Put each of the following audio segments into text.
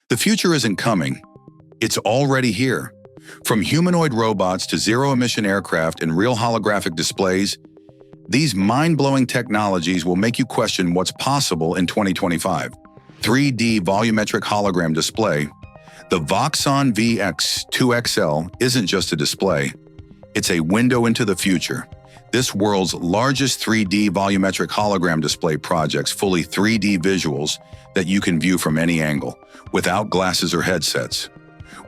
The future isn't coming. It's already here. From humanoid robots to zero-emission aircraft and real holographic displays, these mind-blowing technologies will make you question what's possible in 2025. 3D volumetric hologram display. The Voxon VX2XL isn't just a display. It's a window into the future. This world's largest 3D volumetric hologram display projects fully 3D visuals that you can view from any angle, without glasses or headsets.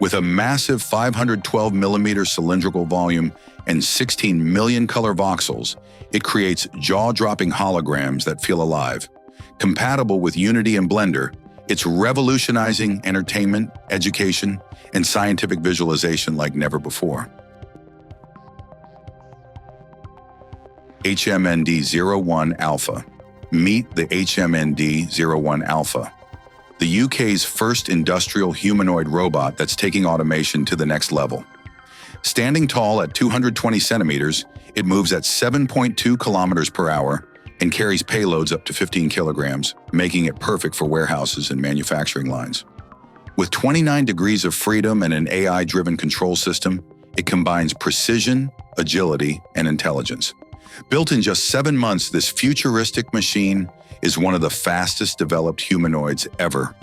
With a massive 512mm cylindrical volume and 16 million color voxels, it creates jaw-dropping holograms that feel alive. Compatible with Unity and Blender, it's revolutionizing entertainment, education, and scientific visualization like never before. HMND-01 Alpha. Meet the HMND-01 Alpha, the UK's first industrial humanoid robot that's taking automation to the next level. Standing tall at 220 centimeters, it moves at 7.2 kilometers per hour and carries payloads up to 15 kilograms, making it perfect for warehouses and manufacturing lines. With 29 degrees of freedom and an AI-driven control system, it combines precision, agility, and intelligence. Built in just 7 months, this futuristic machine is one of the fastest developed humanoids ever,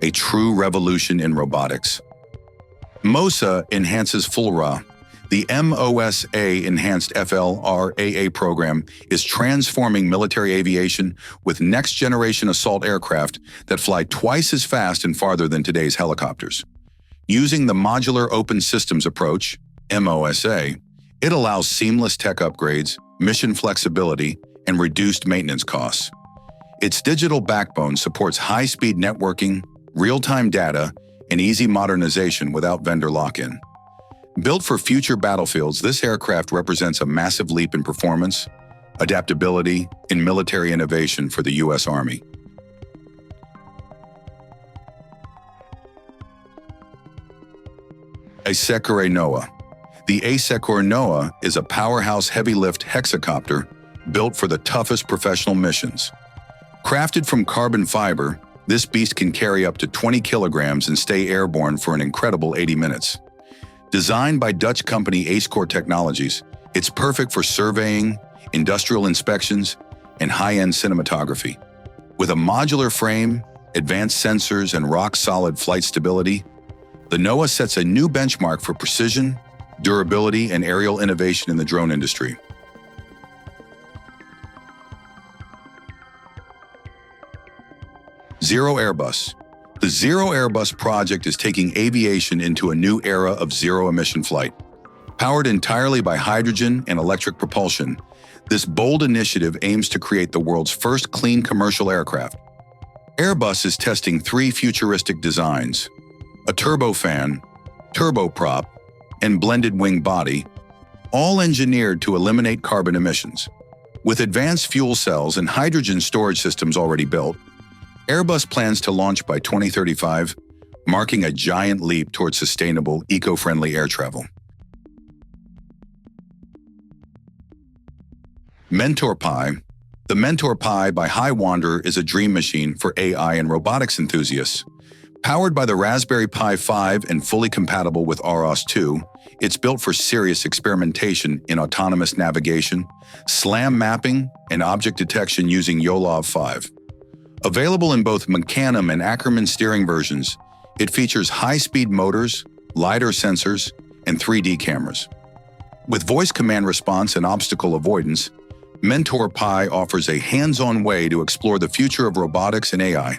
a true revolution in robotics. MOSA enhances FLRAA. The MOSA Enhanced FLRAA program is transforming military aviation with next-generation assault aircraft that fly twice as fast and farther than today's helicopters. Using the Modular Open Systems approach, MOSA, it allows seamless tech upgrades, mission flexibility, and reduced maintenance costs. Its digital backbone supports high-speed networking, real-time data, and easy modernization without vendor lock-in. Built for future battlefields, this aircraft represents a massive leap in performance, adaptability, and military innovation for the U.S. Army. Asekure Noah. The Asekure Noah is a powerhouse heavy-lift hexacopter built for the toughest professional missions. Crafted from carbon fiber, this beast can carry up to 20 kilograms and stay airborne for an incredible 80 minutes. Designed by Dutch company Acecore Technologies, it's perfect for surveying, industrial inspections, and high-end cinematography. With a modular frame, advanced sensors, and rock-solid flight stability, the Noah sets a new benchmark for precision, durability, and aerial innovation in the drone industry. Zero Airbus. The Zero Airbus project is taking aviation into a new era of zero-emission flight. Powered entirely by hydrogen and electric propulsion, this bold initiative aims to create the world's first clean commercial aircraft. Airbus is testing 3 futuristic designs: a turbofan, turboprop, and blended wing body, all engineered to eliminate carbon emissions. With advanced fuel cells and hydrogen storage systems already built, Airbus plans to launch by 2035, marking a giant leap towards sustainable, eco-friendly air travel. Mentor Pi. The Mentor Pi by Hi Wanderer is a dream machine for AI and robotics enthusiasts. Powered by the Raspberry Pi 5 and fully compatible with ROS 2, it's built for serious experimentation in autonomous navigation, SLAM mapping, and object detection using YOLOV 5. Available in both Mecanum and Ackerman steering versions, it features high-speed motors, LiDAR sensors, and 3D cameras. With voice command response and obstacle avoidance, Mentor Pi offers a hands-on way to explore the future of robotics and AI.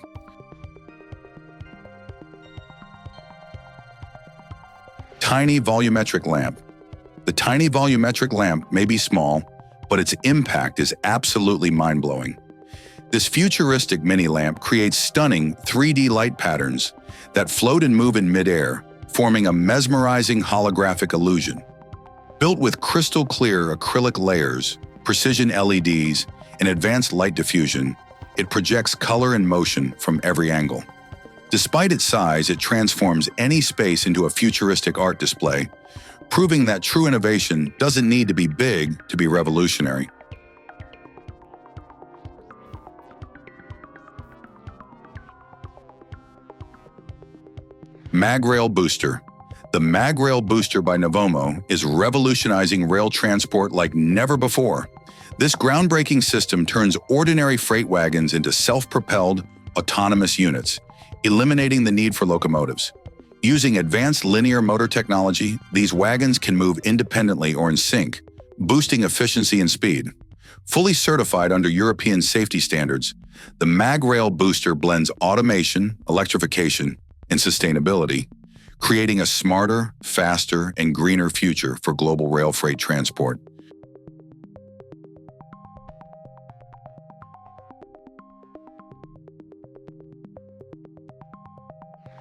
Tiny volumetric lamp. The tiny volumetric lamp may be small, but its impact is absolutely mind-blowing. This futuristic mini-lamp creates stunning 3D light patterns that float and move in midair, forming a mesmerizing holographic illusion. Built with crystal-clear acrylic layers, precision LEDs, and advanced light diffusion, it projects color and motion from every angle. Despite its size, it transforms any space into a futuristic art display, proving that true innovation doesn't need to be big to be revolutionary. MagRail Booster. The MagRail Booster by Novomo is revolutionizing rail transport like never before. This groundbreaking system turns ordinary freight wagons into self-propelled, autonomous units, eliminating the need for locomotives. Using advanced linear motor technology, these wagons can move independently or in sync, boosting efficiency and speed. Fully certified under European safety standards, the MagRail Booster blends automation, electrification, and sustainability, creating a smarter, faster, and greener future for global rail freight transport.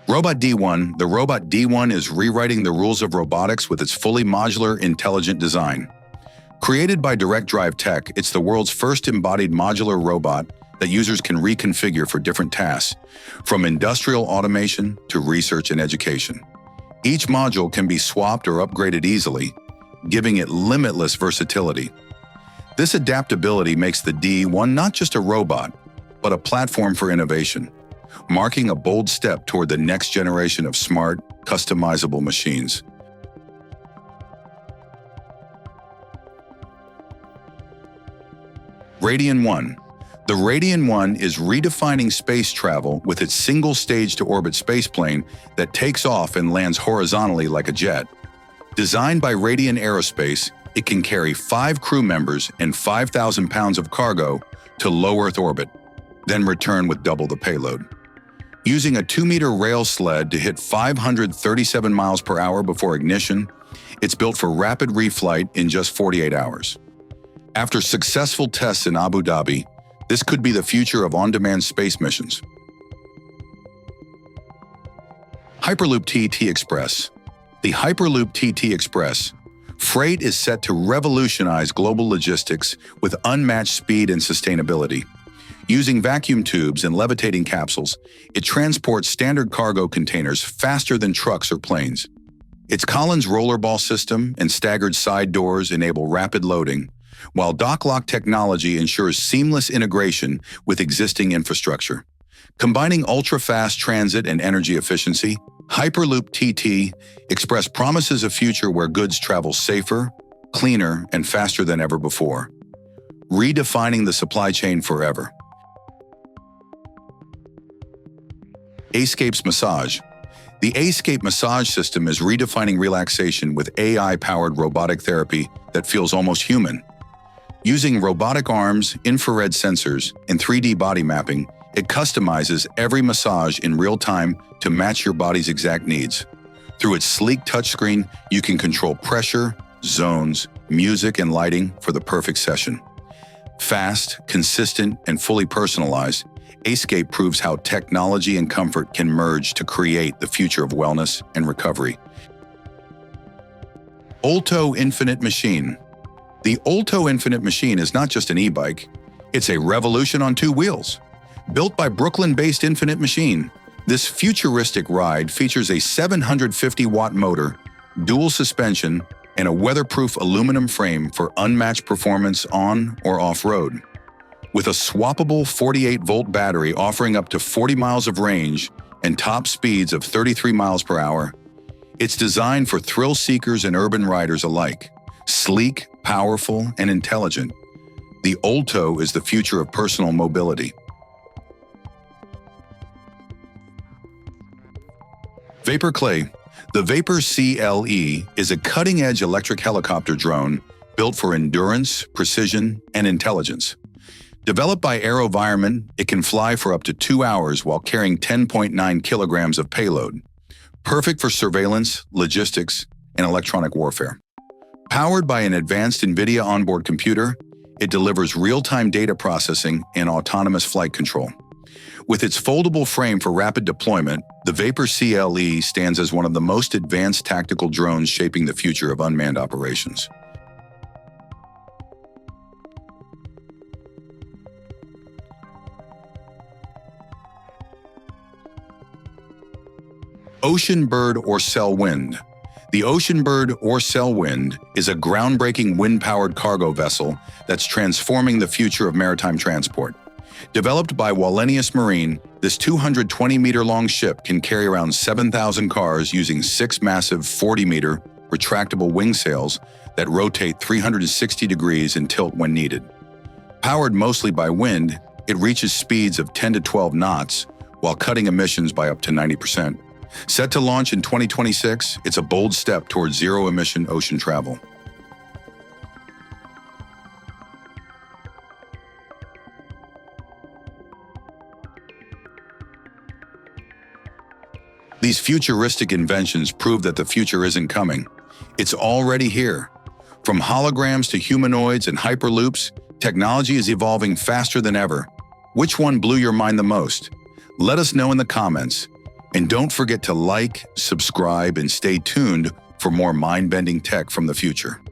Robot D1. The Robot D1 is rewriting the rules of robotics with its fully modular, intelligent design. Created by Direct Drive Tech, it's the world's first embodied modular robot that users can reconfigure for different tasks, from industrial automation to research and education. Each module can be swapped or upgraded easily, giving it limitless versatility. This adaptability makes the D1 not just a robot, but a platform for innovation, marking a bold step toward the next generation of smart, customizable machines. Radian 1. The Radian 1 is redefining space travel with its single stage-to-orbit spaceplane that takes off and lands horizontally like a jet. Designed by Radian Aerospace, it can carry 5 crew members and 5,000 pounds of cargo to low Earth orbit, then return with double the payload. Using a 2-meter rail sled to hit 537 miles per hour before ignition, it's built for rapid reflight in just 48 hours. After successful tests in Abu Dhabi, this could be the future of on-demand space missions. Hyperloop TT Express. The Hyperloop TT Express freight is set to revolutionize global logistics with unmatched speed and sustainability. Using vacuum tubes and levitating capsules, it transports standard cargo containers faster than trucks or planes. Its Collins rollerball system and staggered side doors enable rapid loading, while dock-lock technology ensures seamless integration with existing infrastructure. Combining ultra-fast transit and energy efficiency, Hyperloop TT Express promises a future where goods travel safer, cleaner, and faster than ever before, redefining the supply chain forever. Ascapes Massage. The Ascape massage system is redefining relaxation with AI-powered robotic therapy that feels almost human. Using robotic arms, infrared sensors, and 3D body mapping, it customizes every massage in real time to match your body's exact needs. Through its sleek touchscreen, you can control pressure, zones, music, and lighting for the perfect session. Fast, consistent, and fully personalized, Ascape proves how technology and comfort can merge to create the future of wellness and recovery. Olto Infinite Machine. The Olto Infinite Machine is not just an e-bike, it's a revolution on 2 wheels. Built by Brooklyn-based Infinite Machine, this futuristic ride features a 750-watt motor, dual suspension, and a weatherproof aluminum frame for unmatched performance on or off-road. With a swappable 48-volt battery offering up to 40 miles of range and top speeds of 33 miles per hour, it's designed for thrill seekers and urban riders alike. Sleek, powerful, and intelligent, the Olto is the future of personal mobility. Vapor Clay. The Vapor CLE is a cutting-edge electric helicopter drone built for endurance, precision, and intelligence. Developed by AeroVironment, it can fly for up to 2 hours while carrying 10.9 kilograms of payload. Perfect for surveillance, logistics, and electronic warfare. Powered by an advanced NVIDIA onboard computer, it delivers real-time data processing and autonomous flight control. With its foldable frame for rapid deployment, the Vapor CLE stands as one of the most advanced tactical drones shaping the future of unmanned operations. Ocean Bird Orcelle Wind. The Ocean Bird Orcelle Wind is a groundbreaking wind-powered cargo vessel that's transforming the future of maritime transport. Developed by Wallenius Marine, this 220-meter-long ship can carry around 7,000 cars using 6 massive 40-meter retractable wing sails that rotate 360 degrees and tilt when needed. Powered mostly by wind, it reaches speeds of 10 to 12 knots while cutting emissions by up to 90%. Set to launch in 2026, it's a bold step towards zero-emission ocean travel. These futuristic inventions prove that the future isn't coming. It's already here. From holograms to humanoids and hyperloops, technology is evolving faster than ever. Which one blew your mind the most? Let us know in the comments. And don't forget to like, subscribe, and stay tuned for more mind-bending tech from the future.